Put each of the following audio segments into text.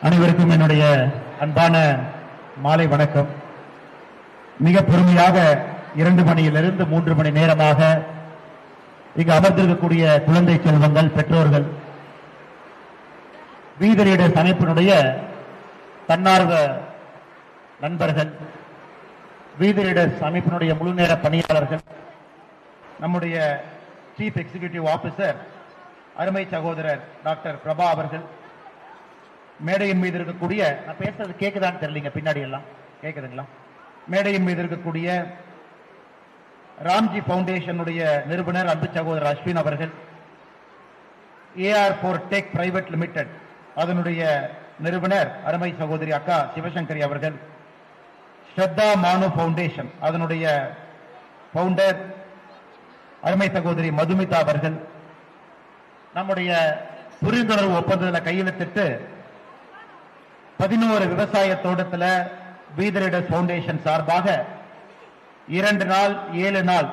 அனைவருக்கும் என்னுடைய அன்பான மாலை வணக்கம். மிக பொறுமையாக 2 மணியிலிருந்து 3 மணி நேரமாக இங்கு அமர்ந்திருக்கக்கூடிய குழந்தை செல்வங்கள், பெற்றோர்கள், வீதரீடர் அமைப்பினுடைய தன்னார்வ நண்பர்கள், வீதரீடர்ஸ் அமைப்பினுடைய முழுநேர பணியாளர்கள், நம்முடைய சீஃப் எக்ஸிகியூட்டிவ் ஆபீசர் அருமை சகோதரர் டாக்டர் பிரபா அவர்கள், மேடையின் மீது இருக்கக்கூடிய, நான் பேசுறது கேட்குதான்னு தெரியலீங்க, பின்னாடி எல்லாம் கேட்குதுங்களா? மேடையின் மீது இருக்கக்கூடிய ராம்ஜி பவுண்டேஷனுடைய நிறுவனர் அன்பு சகோதரர் அஸ்வின் அவர்கள், AR4 டெக் பிரைவேட் லிமிடெட் அதனுடைய நிறுவனர் அருமை சகோதரி அக்கா சிவசங்கரி அவர்கள், ஸ்ரத்தா மானு பவுண்டேஷன் அதனுடைய பவுண்டர் அருமை சகோதரி மதுமிதா அவர்கள், நம்முடைய புரிந்துணர்வு ஒப்பந்தத்தில் கையெழுத்திட்டு 11 விவசாய தோட்டத்தில் வீதரீடர்ஸ் பவுண்டேஷன் சார்பாக 2 நாள் 7 நாள்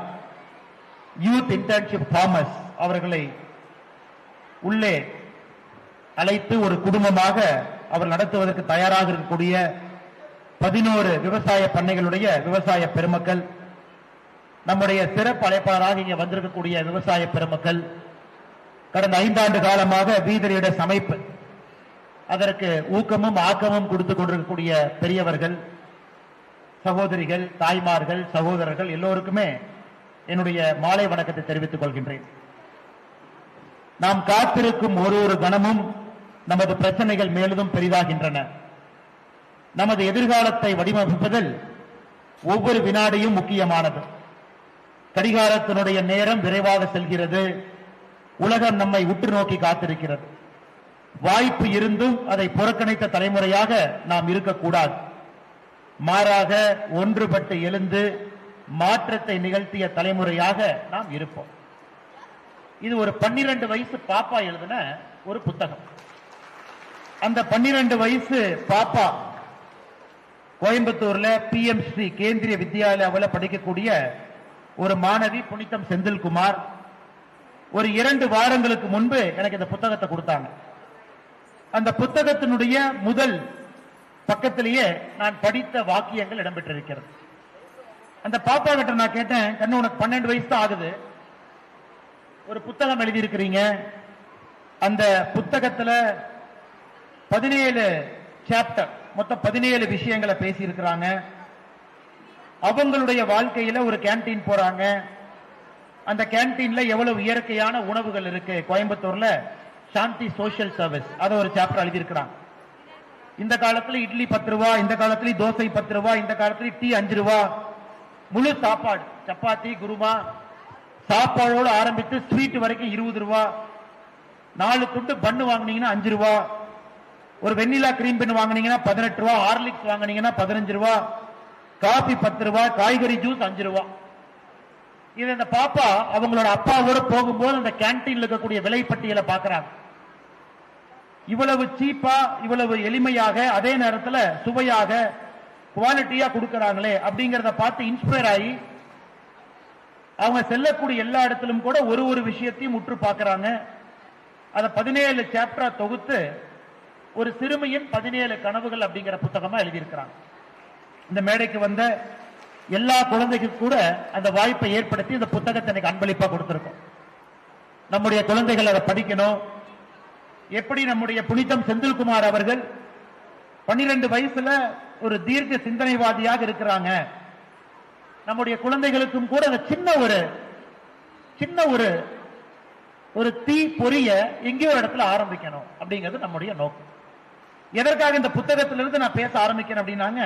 யூத் இன்டர்ன்ஷிப் ஃபார்மர்ஸ் அவர்களை உள்ளே அழைத்து ஒரு குடும்பமாக அவர் நடத்துவதற்கு தயாராக இருக்கக்கூடிய 11 விவசாய பண்ணைகளுடைய விவசாய பெருமக்கள், நம்முடைய சிறப்பு அழைப்பாளராக இங்கே வந்திருக்கக்கூடிய விவசாய பெருமக்கள், கடந்த 5 ஆண்டு காலமாக வீதரீடர்ஸ் அமைப்பு அதற்கு ஊக்கமும் ஆக்கமும் கொடுத்து கொண்டிருக்கக்கூடிய பெரியவர்கள், சகோதரிகள், தாய்மார்கள், சகோதரர்கள் எல்லோருக்குமே என்னுடைய மாலை வணக்கத்தை தெரிவித்துக் கொள்கின்றேன். நாம் காத்திருக்கும் ஒரு கணமும் நமது பிரச்சனைகள் மேலும் பெரிதாகின்றன. நமது எதிர்காலத்தை வடிவமைப்பதில் ஒவ்வொரு வினாடியும் முக்கியமானது. கடிகாரத்தினுடைய நேரம் விரைவாக செல்கிறது. உலகம் நம்மை உற்று நோக்கி காத்திருக்கிறது. வாய்ப்பு இருந்தும் அதை புறக்கணித்த தலைமுறையாக நாம் இருக்கக்கூடாது. மாறாக ஒன்றுபட்டு எழுந்து மாற்றத்தை நிகழ்த்திய தலைமுறையாக நாம் இருப்போம். இது ஒரு 12 வயசு பாப்பா எழுதின ஒரு புத்தகம். அந்த 12 வயசு பாப்பா கோயம்புத்தூர்ல PMC கேந்திரிய வித்யாலயாவில் படிக்கக்கூடிய ஒரு மாணவி புனிதம் செந்தில்குமார் ஒரு 2 வாரங்களுக்கு முன்பு எனக்கு இந்த புத்தகத்தை கொடுத்தாங்க. அந்த புத்தகத்தினுடைய முதல் பக்கத்திலேயே நான் படித்த வாக்கியங்கள் இடம்பெற்றிருக்கிறது. அந்த பாப்பா கிட்ட நான் கேட்டேன், கண்ணு உனக்கு 12 வயசு தான் ஆகுது, ஒரு புத்தகம் எழுதியிருக்கிறீங்க, அந்த புத்தகத்துல 17 சாப்டர், மொத்தம் 17 விஷயங்களை பேசி இருக்கிறாங்க. அவங்களுடைய வாழ்க்கையில ஒரு கேன்டீன் போறாங்க. அந்த கேன்டீன்ல எவ்வளவு இயற்கையான உணவுகள் இருக்கு. கோயம்புத்தூர்ல சாந்தி சோசியல் சர்வீஸ் அத ஒரு சாப்டர் எழுதி இருக்கிறாங்க. இந்த காலத்துல இட்லி 10 ரூபா, இந்த காலத்துல தோசை 10 ரூபா, இந்த காலத்துல டீ 5 ரூபா, முழு சாப்பாடு சப்பாத்தி குருமா சாப்பாடோடு ஆரம்பித்து ஸ்வீட் வரைக்கும் 20 ரூபா, 4 துண்டு பண்ணு வாங்கினீங்கன்னா 5 ரூபா, ஒரு வெண்ணிலா கிரீம் பென் வாங்கினீங்கன்னா 18 ரூபா, ஹார்லிக்ஸ் வாங்கினீங்கன்னா 15 ரூபா, காபி 10 ரூபா, காய்கறி ஜூஸ் 5 ரூபா. இது அந்த பாப்பா அவங்களோட அப்பாவோட போகும்போது அந்த கேன்டீன்ல இருக்கக்கூடிய விலைப்பட்டியலை பார்க்கிறாங்க. இவ்வளவு சீப்பா, இவ்வளவு எளிமையாக, அதே நேரத்தில் சுவையாக, குவாலிட்டியா கொடுக்கறாங்களே அப்படிங்கறத பார்த்து இன்ஸ்பயர் ஆகி அவங்க செல்லக்கூடிய எல்லா இடத்திலும் கூட ஒரு விஷயத்தையும் உற்று பார்க்கிறாங்க. அதை 17 சாப்டரா தொகுத்து ஒரு சிறுமியின் 17 கனவுகள் அப்படிங்கிற புத்தகமா எழுதியிருக்கிறாங்க. இந்த மேடைக்கு வந்த எல்லா குழந்தைகளுக்கு கூட அந்த வாய்ப்பை ஏற்படுத்தி இந்த புத்தகத்தை எனக்கு அன்பளிப்பா கொடுத்திருக்கோம். நம்முடைய குழந்தைகள் அதை படிக்கணும். எப்படி நம்முடைய புனிதம் செந்தில்குமார் அவர்கள் 12 வயசுல ஒரு தீர்க்க சிந்தனைவாதியாக இருக்கிறாங்க. நம்முடைய குழந்தைகளுக்கும் கூட அந்த சின்ன ஒரு தீ பொரிய எங்கேயோ ஒரு இடத்துல ஆரம்பிக்கணும் அப்படிங்கிறது நம்முடைய நோக்கம். எதற்காக இந்த புத்தகத்திலிருந்து நான் பேச ஆரம்பிக்கிறேன் அப்படின்னாங்க,